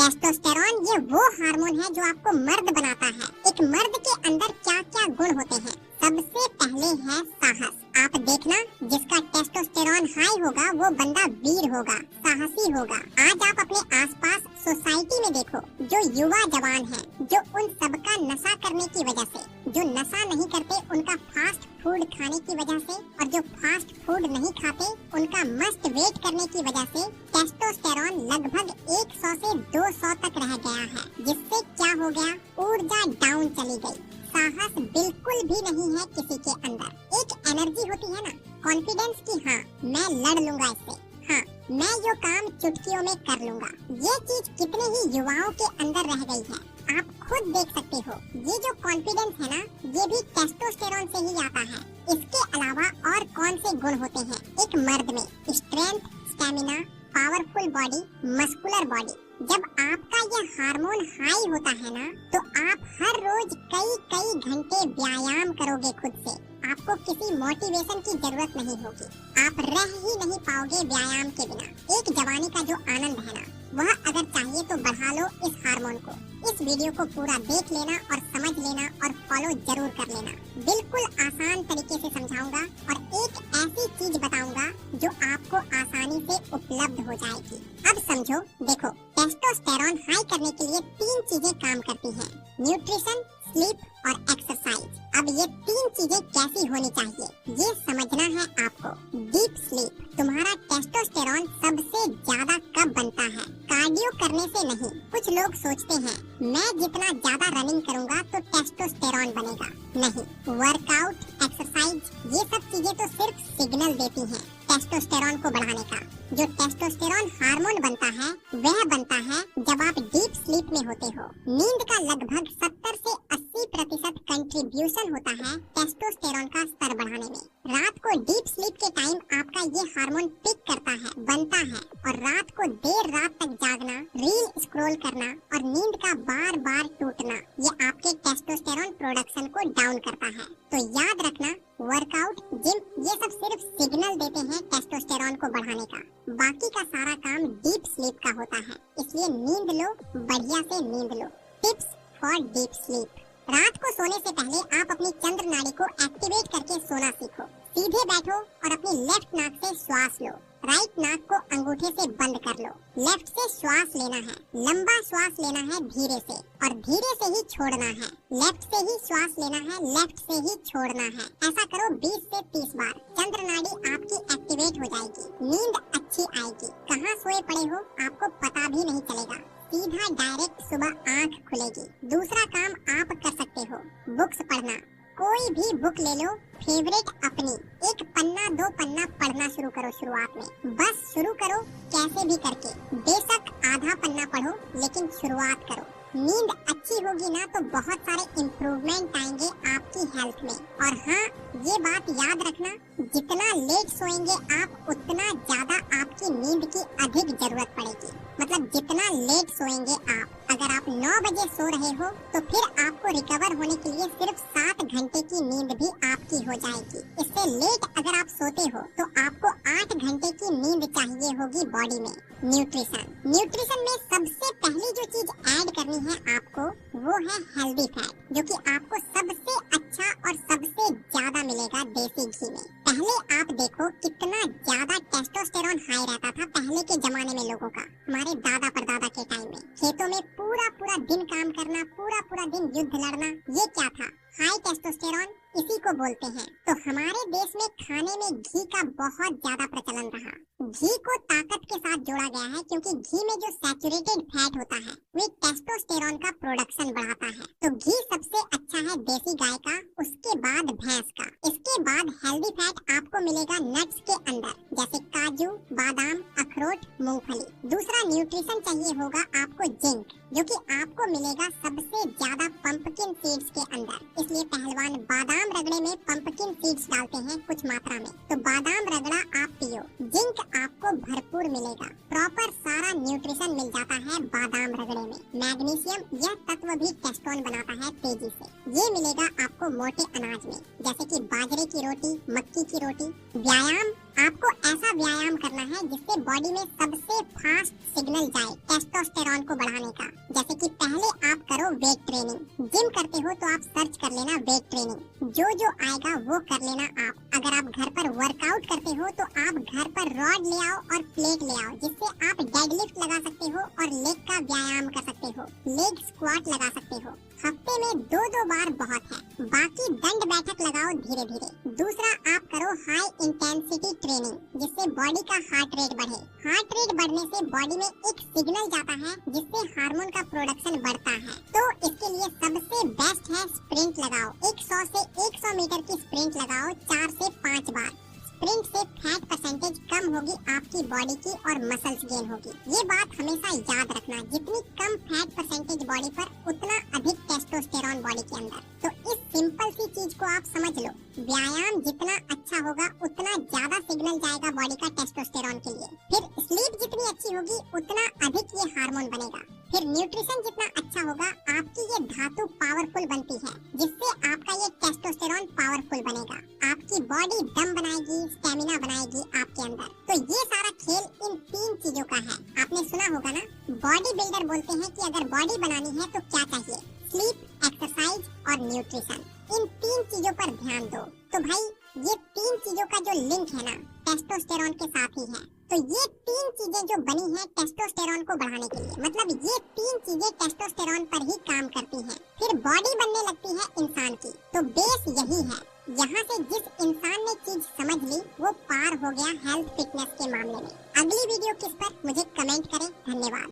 Testosterone ये वो hormone है जो आपको मर्द बनाता है। एक मर्द के अंदर क्या क्या गुण होते हैं? सबसे पहले है साहस। आप देखना, जिसका टेस्टोस्टेरॉन हाई होगा वो बंदा वीर होगा, साहसी होगा। आज आप अपने आसपास सोसाइटी में देखो, जो युवा जवान हैं, जो उन सबका नशा करने की वजह से, जो नशा नहीं करते उनका फास्ट फूड खाने की वजह से, और जो फास्ट फूड नहीं खाते उनका मस्ट वेट करने की वजह से टेस्टोस्टेरॉन लगभग 100 से 200 तक रह गया है। जिससे क्या हो गया? ऊर्जा डाउन चली गई, साहस बिल्कुल भी नहीं है किसी के अंदर। एक एनर्जी होती है ना, कॉन्फिडेंस की, हाँ मैं लड़ लूंगा इससे, हाँ मैं ये काम चुटकियों में कर लूंगा। ये चीज कितने ही युवाओं के अंदर रह गई है, आप खुद देख सकते हो। ये जो कॉन्फिडेंस है ना, ये भी टेस्टोस्टेरॉन से ही आता है। इसके अलावा और कौन से गुण होते हैं एक मर्द में? Strength, stamina, powerful body, muscular body. जब आपका ये हार्मोन हाई होता है ना, तो आप हर रोज कई घंटे व्यायाम करोगे खुद से। आपको किसी मोटिवेशन की जरूरत नहीं होगी, आप रह ही नहीं पाओगे व्यायाम के बिना। एक जवानी का जो आनंद है ना, वह अगर चाहिए तो बढ़ा लो इस हार्मोन को। इस वीडियो को पूरा देख लेना और समझ लेना और फॉलो जरूर कर लेना। बिल्कुल आसान तरीके से समझाऊंगा और एक ऐसी चीज बताऊंगा जो आपको आसानी से उपलब्ध हो जाएगी। अब समझो, देखो, टेस्टोस्टेरॉन हाई करने के लिए 3 चीजें काम करती हैं: न्यूट्रिशन, स्लीप और एक्सरसाइज। अब ये 3 चीजें कैसी होनी चाहिए ये समझना है आपको। Deep sleep. तुम्हारा टेस्टोस्टेरॉन सबसे ज्यादा कब बनता है? कार्डियो करने से नहीं। कुछ लोग सोचते हैं मैं जितना ज्यादा रनिंग करूंगा तो टेस्टोस्टेरॉन बनेगा। नहीं, वर्कआउट, एक्सरसाइज, ये सब चीजें तो सिर्फ सिग्नल देती हैं टेस्टोस्टेरॉन को बढ़ाने का। जो टेस्टोस्टेरॉन हार्मोन बनता है वह बनता है जब आप डीप स्लीप में होते हो। नींद का लगभग 70 से 80% कंट्रीब्यूशन होता है टेस्टोस्टेरॉन का स्तर बढ़ाने में। रात को डीप स्लीप के टाइम आपका ये हार्मोन पिक करता है, बनता है, और रात को देर रात तक जागना, रील स्क्रॉल करना और नींद का बार बार टूटना, ये आपके टेस्टोस्टेरॉन प्रोडक्शन को डाउन करता है। तो याद रखना, वर्कआउट, जिम, ये सब सिर्फ सिग्नल देते हैं टेस्टोस्टेरॉन को बढ़ाने का। बाकी का सारा काम डीप स्लीप का होता है। इसलिए नींद लो, बढ़िया से नींद लो। Tips for deep sleep. रात को सोने से पहले आप अपनी चंद्र नाड़ी को एक्टिवेट करके सोना सीखो। सीधे बैठो और अपनी लेफ्ट नाक से श्वास लो। राइट नाक को अंगूठे से बंद कर लो। लेफ्ट से श्वास लेना है, लंबा श्वास लेना है धीरे से, और धीरे से ही छोड़ना है। लेफ्ट से ही श्वास लेना है, लेफ्ट से ही छोड़ना है। ऐसा करो 20 से 30 बार। चंद्र नाड़ी आपकी एक्टिवेट हो जाएगी, नींद अच्छी आएगी। कहाँ सोए पड़े हो आपको पता भी नहीं चलेगा। सीधा डायरेक्ट सुबह आंख खुलेगी। दूसरा काम आप कर सकते हो, बुक्स पढ़ना। कोई भी बुक ले लो, फेवरेट अपनी। 1 पन्ना 2 पन्ना पढ़ना शुरू करो शुरुआत में। बस शुरू करो कैसे भी करके। बेशक आधा पन्ना पढ़ो, लेकिन शुरुआत करो। नींद अच्छी होगी ना तो बहुत सारे इम्प्रूवमेंट आएंगे आपकी हेल्थ में। और हाँ, ये बात याद रखना, जितना लेट सोएंगे आप उतना ज्यादा आपकी नींद की अधिक जरूरत पड़ेगी। मतलब जितना लेट सोएंगे आप, अगर आप 9 बजे सो रहे हो तो फिर आपको रिकवर होने के लिए सिर्फ 7 घंटे की नींद भी आपकी हो जाएगी। इससे लेट अगर आप सोते हो तो आपको 8 घंटे की नींद चाहिए होगी बॉडी में। न्यूट्रिशन में सबसे पहली जो चीज ऐड करनी है आपको, वो है हेल्दी फैट, जो कि आपको सबसे अच्छा और सबसे ज्यादा मिलेगा देसी घी में। पहले आप देखो कितना ज्यादा टेस्टोस्टेरॉन हाई रहता था पहले के जमाने में लोगों का। हमारे दादा परदादा के टाइम में खेतों में पूरा दिन काम करना, पूरा दिन युद्ध लड़ना, ये क्या था? हाई टेस्टोस्टेरॉन इसी को बोलते हैं। तो हमारे देश में खाने में घी का बहुत ज्यादा प्रचलन रहा। घी को ताकत के साथ जोड़ा गया है क्योंकि घी में जो सैचुरेटेड फैट होता है वो टेस्टोस्टेरॉन का प्रोडक्शन बढ़ाता है। तो घी सबसे अच्छा है देसी गाय का, उसके बाद भैंस का। इसके बाद हेल्दी फैट आपको मिलेगा नट्स के अंदर, जैसे काजू, बादाम, अखरोट, मूंगफली। दूसरा न्यूट्रिशन चाहिए होगा आपको जिंक, जो कि आपको मिलेगा सबसे ज्यादा पंपकिन सीड्स के अंदर। इसलिए पहलवान बादाम रगड़े में पंपकिन सीड्स डालते हैं कुछ मात्रा में। तो बादाम रगड़ा आप पियो, जिंक आपको भरपूर मिलेगा। प्रॉपर सारा न्यूट्रिशन मिल जाता है बादाम रगड़े में। मैग्नीशियम, यह तत्व भी टेस्टोन बनाता है तेजी से। ये मिलेगा आपको मोटे अनाज में, जैसे कि बाजरे की रोटी, मक्की की रोटी। व्यायाम, आपको ऐसा व्यायाम करना है जिससे बॉडी में सबसे फास्ट सिग्नल जाए टेस्टोस्टेरॉन को बढ़ाने बढ़ाने का। जैसे कि पहले आप करो वेट ट्रेनिंग। जिम करते हो तो आप सर्च कर लेना वेट ट्रेनिंग, जो जो आएगा वो कर लेना आप। अगर आप घर पर वर्कआउट करते हो तो आप घर पर रॉड ले आओ और प्लेट ले आओ, जिससे आप डेडलिफ्ट लगा सकते हो और लेग का व्यायाम कर सकते हो, लेग स्क्वाट लगा सकते हो। हफ्ते में 2-2 बार बहुत है, बाकी दंड बैठक लगाओ धीरे धीरे। दूसरा, आप करो हाई इंटेंसिटी ट्रेनिंग, जिससे बॉडी का हार्ट रेट बढ़े। हार्ट रेट बढ़ने से बॉडी में एक सिग्नल जाता है जिससे हार्मोन का प्रोडक्शन बढ़ता है। तो इसके लिए सबसे बेस्ट है स्प्रिंट लगाओ। 100 से 100 मीटर की स्प्रिंट लगाओ 4 से 5 बार। स्प्रिंट से फैट परसेंटेज कम होगी आपकी बॉडी की और मसल्स गेन होगी। ये बात हमेशा याद रखना, जितनी कम फैट परसेंटेज बॉडी पर उतना अधिक टेस्टोस्टेरोन बॉडी के अंदर। तो इस सिंपल सी चीज को आप समझ लो, व्यायाम जितना अच्छा होगा उतना ज्यादा सिग्नल जाएगा बॉडी का टेस्टोस्टेरोन के लिए। फिर स्लीप जितनी अच्छी होगी उतना अधिक ये हार्मोन बनेगा। फिर न्यूट्रिशन जितना अच्छा होगा आपकी ये धातु पावरफुल बनती है, जिससे आपका ये टेस्टोस्टेरोन पावरफुल बनेगा। आपकी बॉडी दम बनाएगी, स्टेमिना बनाएगी आपके अंदर। तो ये सारा खेल इन 3 चीजों का है। आपने सुना होगा ना, बॉडी बिल्डर बोलते हैं कि अगर बॉडी बनानी है तो क्या चाहिए, स्लीप, एक्सरसाइज और न्यूट्रिशन। इन 3 चीजों पर ध्यान दो। तो भाई ये 3 चीजों का जो लिंक है ना, टेस्टोस्टेरोन के साथ ही है। तो ये 3 चीजें जो बनी हैं टेस्टोस्टेरोन को बढ़ाने के लिए, मतलब ये 3 चीजें टेस्टोस्टेरोन पर ही काम करती हैं। फिर बॉडी बनने लगती है इंसान की। तो बेस यही है। यहाँ से जिस इंसान ने चीज समझ ली वो पार हो गया हेल्थ फिटनेस के मामले में। अगली वीडियो किस पर, मुझे कमेंट करें। धन्यवाद।